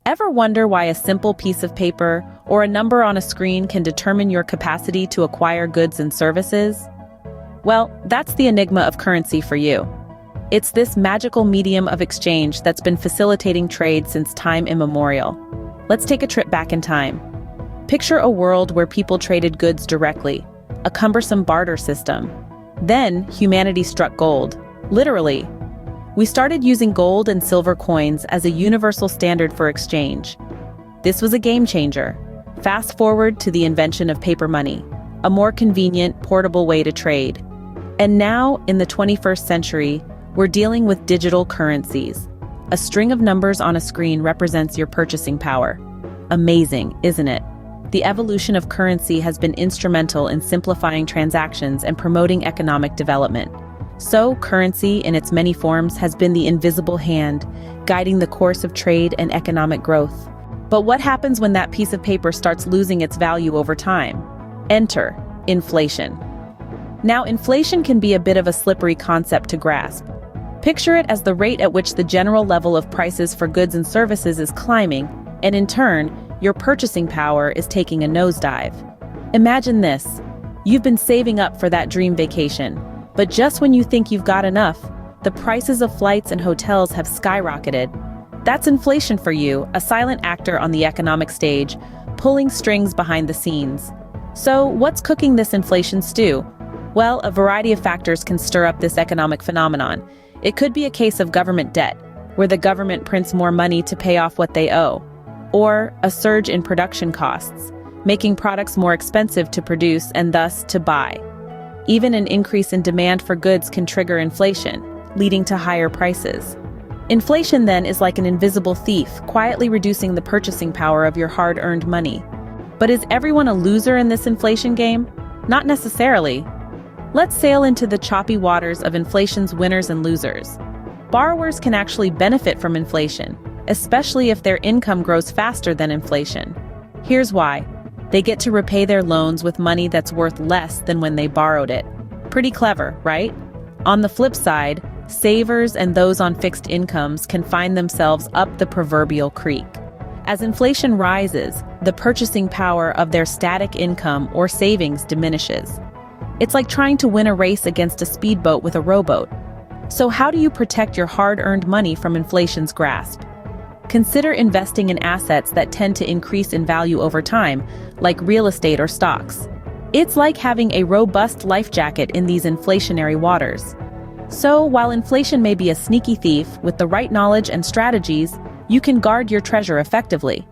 Ever wonder why a simple piece of paper or a number on a screen can determine your capacity to acquire goods and services? Well, that's the enigma of currency for you. It's this magical medium of exchange that's been facilitating trade since time immemorial. Let's take a trip back in time. Picture a world where people traded goods directly, a cumbersome barter system. Then, humanity struck gold. Literally. We started using gold and silver coins as a universal standard for exchange. This was a game changer. Fast forward to the invention of paper money, a more convenient, portable way to trade. And now, in the 21st century, we're dealing with digital currencies. A string of numbers on a screen represents your purchasing power. Amazing, isn't it? The evolution of currency has been instrumental in simplifying transactions and promoting economic development. So, currency, in its many forms, has been the invisible hand, guiding the course of trade and economic growth. But what happens when that piece of paper starts losing its value over time? Enter inflation. Now, inflation can be a bit of a slippery concept to grasp. Picture it as the rate at which the general level of prices for goods and services is climbing, and in turn, your purchasing power is taking a nosedive. Imagine this. You've been saving up for that dream vacation, but just when you think you've got enough, the prices of flights and hotels have skyrocketed. That's inflation for you, a silent actor on the economic stage, pulling strings behind the scenes. So, what's cooking this inflation stew? Well, a variety of factors can stir up this economic phenomenon. It could be a case of government debt, where the government prints more money to pay off what they owe, or a surge in production costs, making products more expensive to produce and thus to buy. Even an increase in demand for goods can trigger inflation, leading to higher prices. Inflation then is like an invisible thief, quietly reducing the purchasing power of your hard-earned money. But is everyone a loser in this inflation game? Not necessarily. Let's sail into the choppy waters of inflation's winners and losers. Borrowers can actually benefit from inflation, especially if their income grows faster than inflation. Here's why. They get to repay their loans with money that's worth less than when they borrowed it. Pretty clever, right? On the flip side, savers and those on fixed incomes can find themselves up the proverbial creek. As inflation rises, the purchasing power of their static income or savings diminishes. It's like trying to win a race against a speedboat with a rowboat. So how do you protect your hard-earned money from inflation's grasp? Consider investing in assets that tend to increase in value over time, like real estate or stocks. It's like having a robust life jacket in these inflationary waters. So, while inflation may be a sneaky thief, with the right knowledge and strategies, you can guard your treasure effectively.